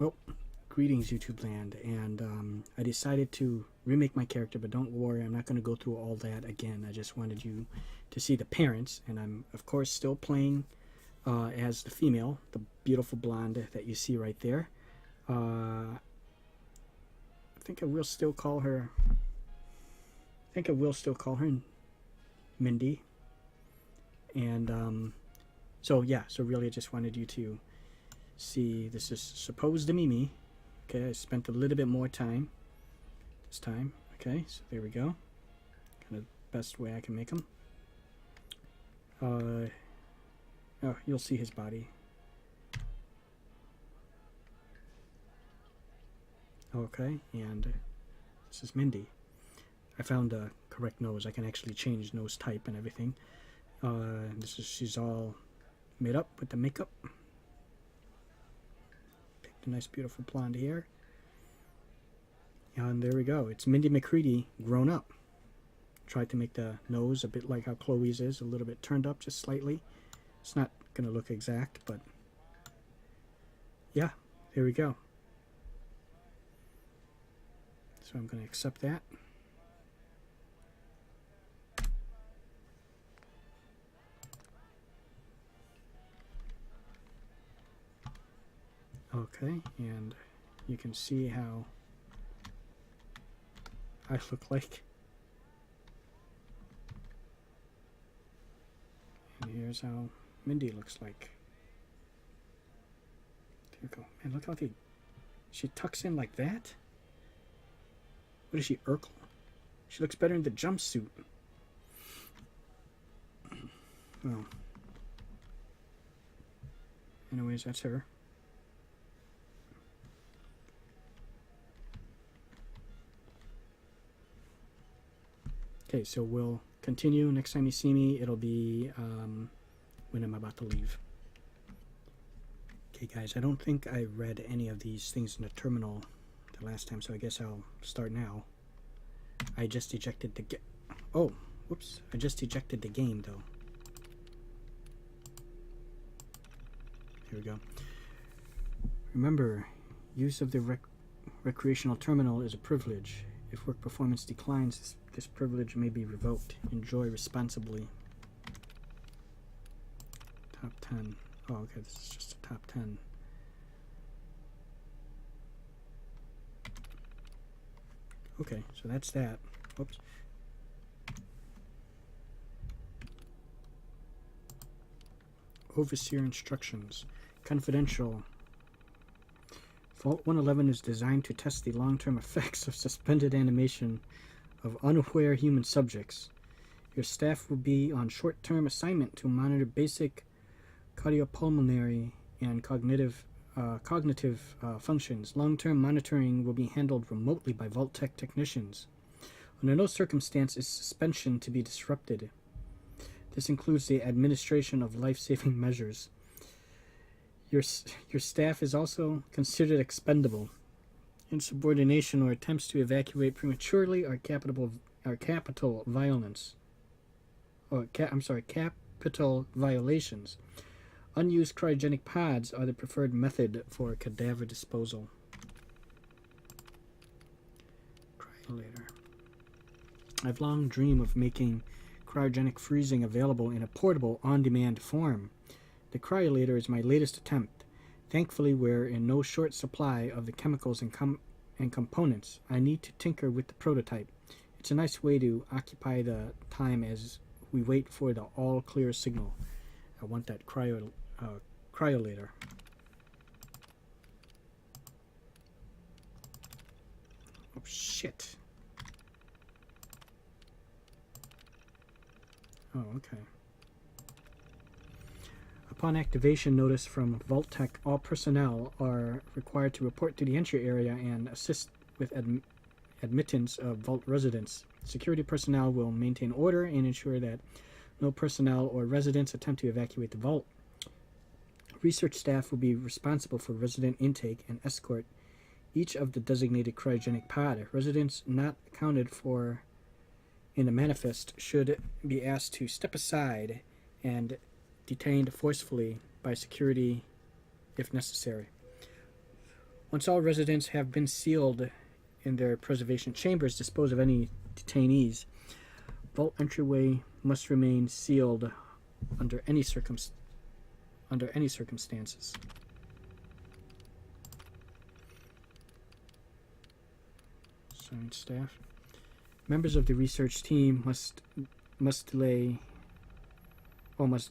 Well, greetings YouTube land, and I decided to remake my character, but don't worry, I'm not going to go through all that again. I just wanted you to see the parents, and I'm of course still playing as the female, the beautiful blonde that you see right there. I think I will still call her Mindy. And so yeah, so really I just wanted you to see, this is supposed to be me. Okay, I spent a little bit more time this time. Okay, so there we go. Kind of best way I can make him. Oh, you'll see his body. Okay, and this is Mindy. I found a correct nose. I can actually change nose type and everything. She's all made up with the makeup. Picked a nice beautiful blonde hair. And there we go. It's Mindy McCready grown up. Tried to make the nose a bit like how Chloe's is, a little bit turned up just slightly. It's not going to look exact, but yeah, there we go. So I'm going to accept that. Okay, and you can see how I look like. And here's how Mindy looks like. There you go. Man, look how she tucks in like that. What is she, Urkel? She looks better in the jumpsuit. Well, anyways, that's her. Okay, so we'll continue. Next time you see me, it'll be when I'm about to leave. Okay, guys, I don't think I read any of these things in the terminal the last time, so I guess I'll start now. I just ejected the oh, whoops. I just ejected the game, though. Here we go. Remember, use of the recreational terminal is a privilege. If work performance declines, this privilege may be revoked. Enjoy responsibly. Top 10. Oh, okay, this is just a top 10. Okay, so that's that. Oops. Overseer instructions. Confidential. Vault 111 is designed to test the long-term effects of suspended animation of unaware human subjects. Your staff will be on short-term assignment to monitor basic cardiopulmonary and cognitive functions. Long-term monitoring will be handled remotely by Vault Tech technicians. Under no circumstance is suspension to be disrupted. This includes the administration of life-saving measures. Your staff is also considered expendable. Insubordination or attempts to evacuate prematurely are capital violence. Capital violations. Unused cryogenic pods are the preferred method for cadaver disposal. Cryolator. I've long dreamed of making cryogenic freezing available in a portable, on-demand form. The cryolator is my latest attempt. Thankfully, we're in no short supply of the chemicals and components. I need to tinker with the prototype. It's a nice way to occupy the time as we wait for the all-clear signal. I want that cryolator. Oh, shit. Oh, okay. Upon activation notice from Vault Tech, all personnel are required to report to the entry area and assist with admittance of Vault residents. Security personnel will maintain order and ensure that no personnel or residents attempt to evacuate the Vault. Research staff will be responsible for resident intake and escort each of the designated cryogenic pod. Residents not accounted for in the manifest should be asked to step aside and detained forcefully by security if necessary. Once all residents have been sealed in their preservation chambers, dispose of any detainees, vault entryway must remain sealed under any circumstances. Assigned staff. Members of the research team must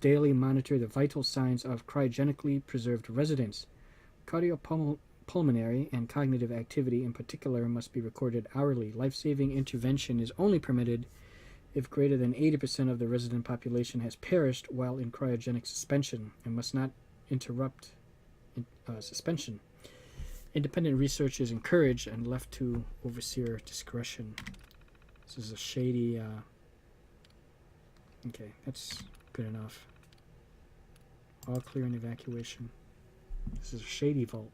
daily monitor the vital signs of cryogenically preserved residents. Cardiopulmonary and cognitive activity in particular must be recorded hourly. Life-saving intervention is only permitted if greater than 80% of the resident population has perished while in cryogenic suspension and must not interrupt suspension. Independent research is encouraged and left to overseer discretion. This is a shady... okay, that's good enough. All clear in evacuation. This is a shady vault.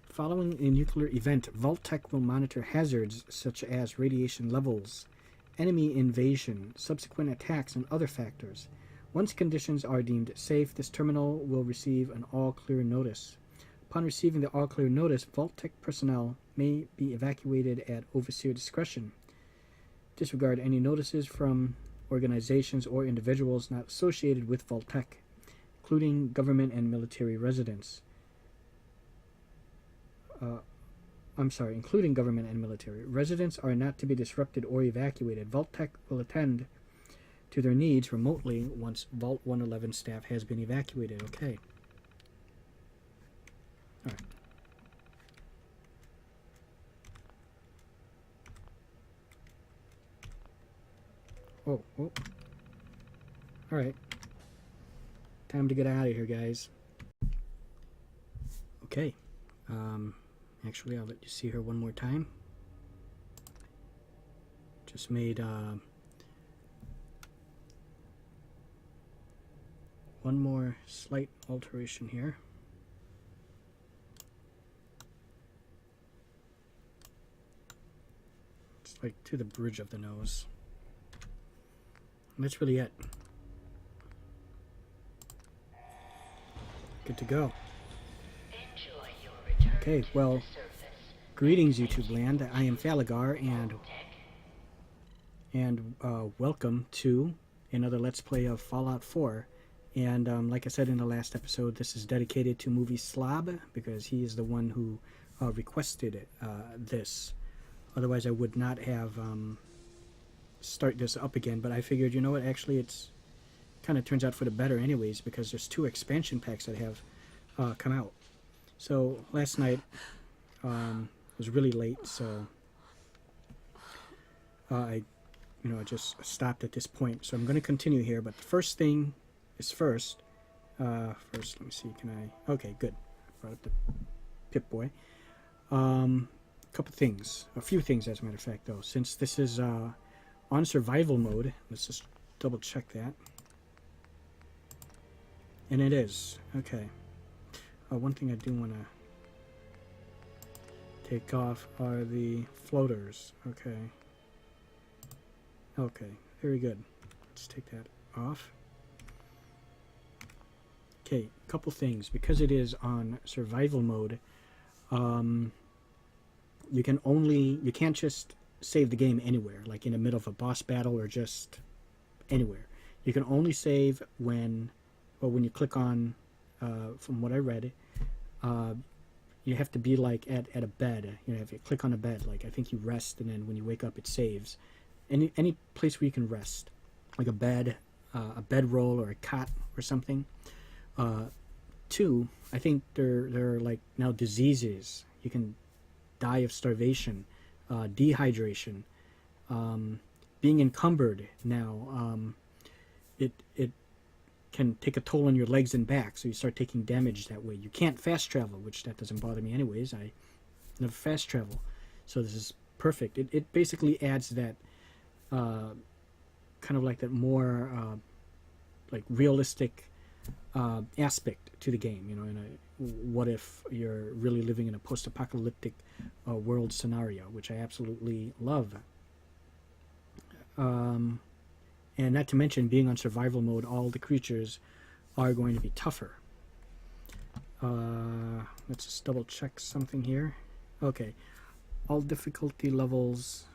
Following a nuclear event, Vault Tech will monitor hazards such as radiation levels, enemy invasion, subsequent attacks, and other factors. Once conditions are deemed safe, this terminal will receive an all-clear notice. Upon receiving the all-clear notice, Vault Tech personnel may be evacuated at overseer discretion. Disregard any notices from organizations or individuals not associated with Vault Tech, including government and military residents. Including government and military. Residents are not to be disrupted or evacuated. Vault Tech will attend to their needs remotely once Vault 111 staff has been evacuated. Okay. All right. Oh. All right. Time to get out of here, guys. Okay. Actually, I'll let you see her one more time. Just made one more slight alteration here. It's like to the bridge of the nose. And that's really it. Good to go. Okay, well, greetings YouTube land. I am Falagar, and welcome to another Let's Play of Fallout 4. And like I said in the last episode, this is dedicated to Movie Slob, because he is the one who requested this. Otherwise I would not have start this up again, but I figured, you know what, actually it's kind of turns out for the better anyways, because there's 2 expansion packs that have come out. So last night was really late, so I just stopped at this point. So I'm going to continue here, but the first thing is first. First, let me see. Can I? Okay, good. Brought up the Pip-Boy. A few things, as a matter of fact, though. Since this is on survival mode, let's just double check that. And it is. Okay. One thing I do want to take off are the floaters. Okay. Okay, very good. Let's take that off. Okay, couple things. Because it is on survival mode, you can't just save the game anywhere, like in the middle of a boss battle or just anywhere. You can only save when you click on, from what I read, you have to be like at a bed. If you click on a bed, like I think you rest, and then when you wake up, it saves. Any place where you can rest, like a bedroll or a cot or something. 2, I think there are like now diseases. You can die of starvation, dehydration, being encumbered now. It can take a toll on your legs and back, so you start taking damage that way. You can't fast travel, which that doesn't bother me anyways. I never fast travel, so this is perfect. It basically adds that kind of like that more like realistic aspect to the game, what if you're really living in a post-apocalyptic world scenario, which I absolutely love. And not to mention, being on survival mode, all the creatures are going to be tougher. Let's just double check something here. Okay. All difficulty levels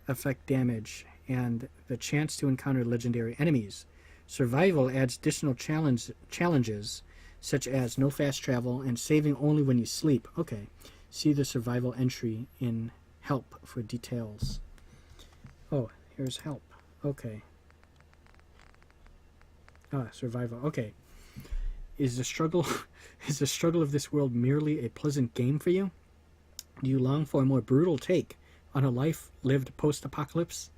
affect damage and the chance to encounter legendary enemies. Survival adds additional challenges, such as no fast travel and saving only when you sleep. Okay. See the survival entry in help for details. Oh, here's help. Okay. Survival. Okay. Is the struggle of this world merely a pleasant game for you? Do you long for a more brutal take on a life lived post-apocalypse?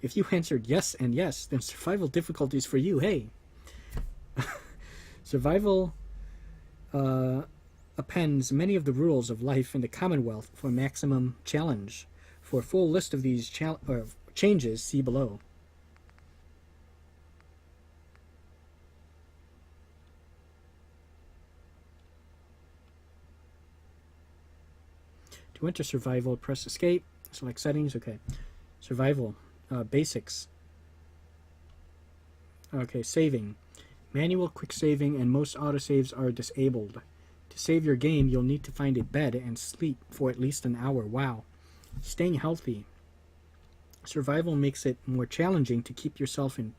If you answered yes and yes, then survival difficulties for you. Hey, survival appends many of the rules of life in the Commonwealth for maximum challenge. For a full list of these changes, see below. To enter survival, press escape, select settings. Okay, survival, basics. Okay, saving. Manual quick saving and most autosaves are disabled. To save your game, you'll need to find a bed and sleep for at least an hour. Wow. Staying healthy. Survival makes it more challenging to keep yourself in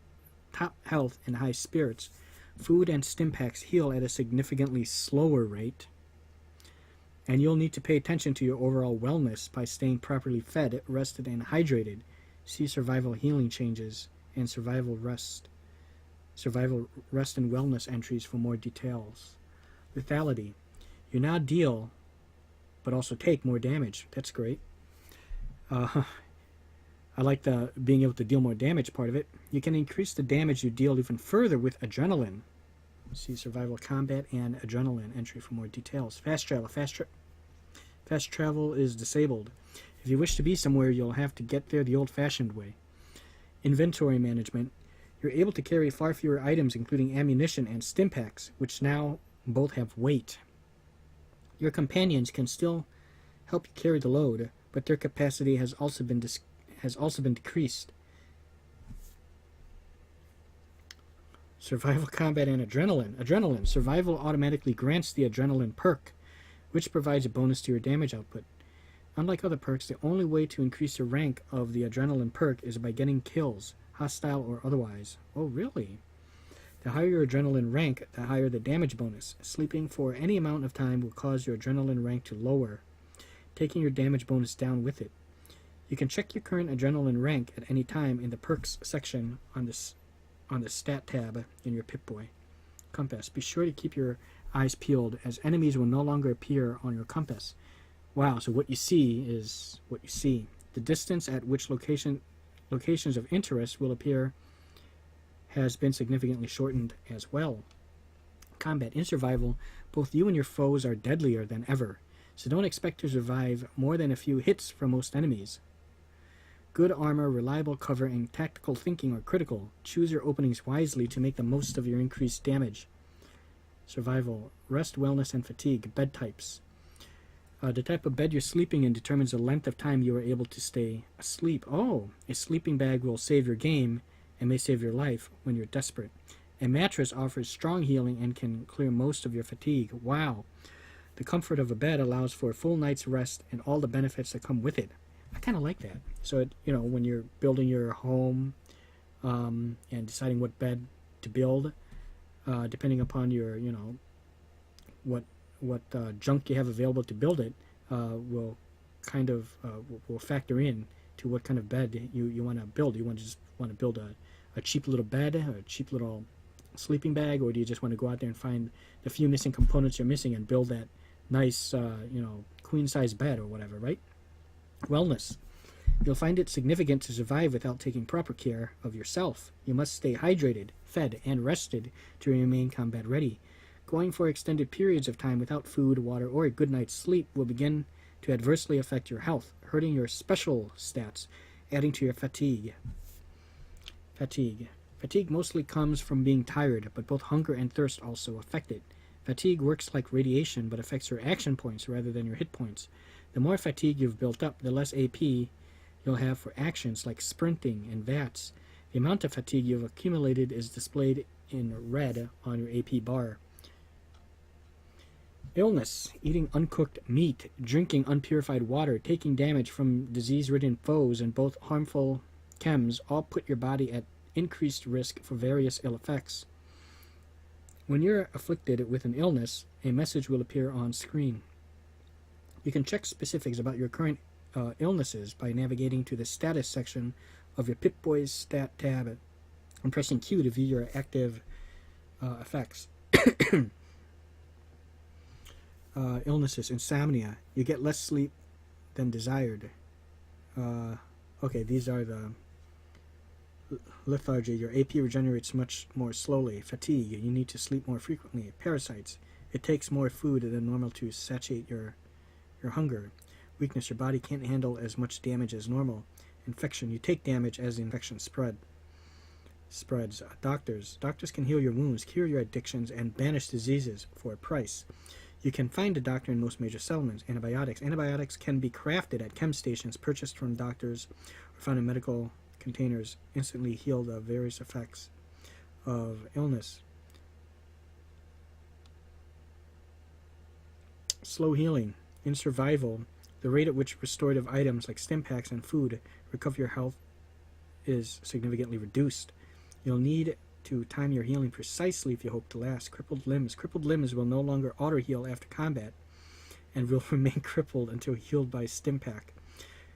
top health and high spirits. Food and stim packs heal at a significantly slower rate. And you'll need to pay attention to your overall wellness by staying properly fed, rested, and hydrated. See survival healing changes and survival rest and wellness entries for more details. Lethality. You now deal, but also take more damage. That's great. I like the being able to deal more damage part of it. You can increase the damage you deal even further with adrenaline. See survival combat and adrenaline entry for more details. Fast travel. Fast travel is disabled. If you wish to be somewhere, you'll have to get there the old-fashioned way. Inventory management. You're able to carry far fewer items, including ammunition and stim packs, which now both have weight. Your companions can still help you carry the load, but their capacity has also been decreased. Survival combat and adrenaline. Survival automatically grants the adrenaline perk, which provides a bonus to your damage output. Unlike other perks, the only way to increase your rank of the adrenaline perk is by getting kills, hostile or otherwise. Oh, really? The higher your adrenaline rank, the higher the damage bonus. Sleeping for any amount of time will cause your adrenaline rank to lower, taking your damage bonus down with it. You can check your current adrenaline rank at any time in the perks section on the stat tab in your Pip-Boy. Compass. Be sure to keep your eyes peeled, as enemies will no longer appear on your compass. Wow, so what you see is what you see. The distance at which locations of interest will appear has been significantly shortened as well. Combat. In survival, both you and your foes are deadlier than ever, so don't expect to survive more than a few hits from most enemies. Good armor, reliable cover, and tactical thinking are critical. Choose your openings wisely to make the most of your increased damage. Survival. Rest, wellness, and fatigue. Bed types. The type of bed you're sleeping in determines the length of time you are able to stay asleep. Oh, a sleeping bag will save your game and may save your life when you're desperate. A mattress offers strong healing and can clear most of your fatigue. Wow. The comfort of a bed allows for a full night's rest and all the benefits that come with it. I kind of like that. So, when you're building your home and deciding what bed to build, depending upon your, what junk you have available to build it, will kind of will factor in to what kind of bed you want to build. You just want to build a cheap little bed, a cheap little sleeping bag, or do you just want to go out there and find the few missing components you're missing and build that nice, queen-size bed or whatever, right? Wellness. You'll find it significant to survive without taking proper care of yourself. You must stay hydrated, fed, and rested to remain combat ready. Going for extended periods of time without food, water, or a good night's sleep will begin to adversely affect your health, hurting your special stats, adding to your fatigue. Fatigue mostly comes from being tired, but both hunger and thirst also affect it. Fatigue works like radiation, but affects your action points rather than your hit points. The more fatigue you've built up, the less AP you'll have for actions like sprinting and VATS. The amount of fatigue you've accumulated is displayed in red on your AP bar. Illness, eating uncooked meat, drinking unpurified water, taking damage from disease-ridden foes, and both harmful chems all put your body at increased risk for various ill effects. When you're afflicted with an illness, a message will appear on screen. You can check specifics about your current illnesses by navigating to the status section of your Pip-Boy's stat tab and pressing Q to view your active effects. Illnesses, insomnia. You get less sleep than desired. Okay, these are the lethargy. Your AP regenerates much more slowly. Fatigue. You need to sleep more frequently. Parasites. It takes more food than normal to satiate your hunger. Weakness. Your body can't handle as much damage as normal. Infection. You take damage as the infection spreads. Doctors. Doctors can heal your wounds, cure your addictions, and banish diseases for a price. You can find a doctor in most major settlements. Antibiotics. Antibiotics can be crafted at chem stations, purchased from doctors, or found in medical containers. Instantly heal the various effects of illness. Slow healing. In survival, the rate at which restorative items like stim packs and food recover your health is significantly reduced. You'll need to time your healing precisely if you hope to last. Crippled limbs. Crippled limbs will no longer auto-heal after combat and will remain crippled until healed by stim pack.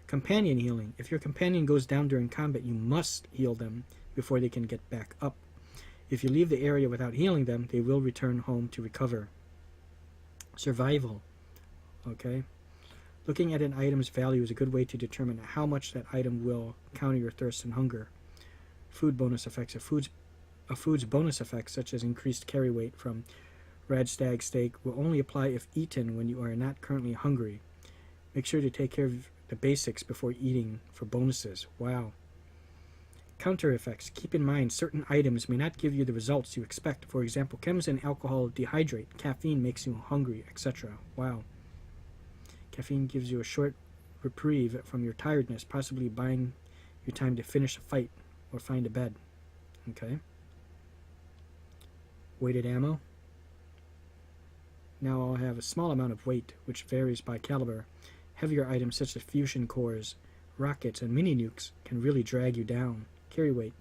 Companion healing. If your companion goes down during combat, you must heal them before they can get back up. If you leave the area without healing them, they will return home to recover. Survival. Okay. Looking at an item's value is a good way to determine how much that item will counter your thirst and hunger. Food bonus effects. A food's bonus effects, such as increased carry weight from Radstag steak, will only apply if eaten when you are not currently hungry. Make sure to take care of the basics before eating for bonuses. Wow. Counter effects. Keep in mind certain items may not give you the results you expect. For example, chems and alcohol dehydrate. Caffeine makes you hungry, etc. Wow. Caffeine gives you a short reprieve from your tiredness, possibly buying you time to finish a fight or find a bed. Okay. Weighted ammo. Now I'll have a small amount of weight, which varies by caliber. Heavier items such as fusion cores, rockets, and mini-nukes can really drag you down. Carry weight.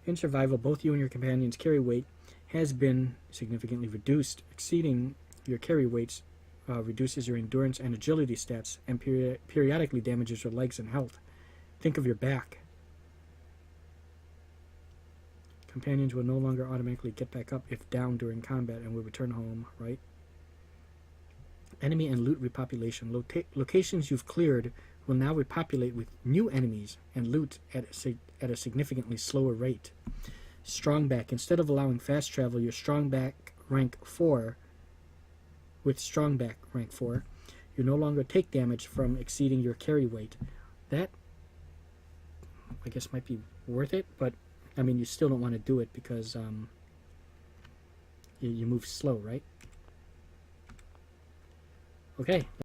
In survival, both you and your companions' carry weight has been significantly reduced. Exceeding your carry weights reduces your endurance and agility stats and periodically damages your legs and health. Think of your back. Companions will no longer automatically get back up if down during combat and will return home, right? Enemy and loot repopulation. Locations you've cleared will now repopulate with new enemies and loot at a significantly slower rate. Strongback. Instead of allowing fast travel, your strongback rank 4, with strongback rank 4, you no longer take damage from exceeding your carry weight. That, I guess, might be worth it, but I mean, you still don't want to do it because you move slow, right? Okay.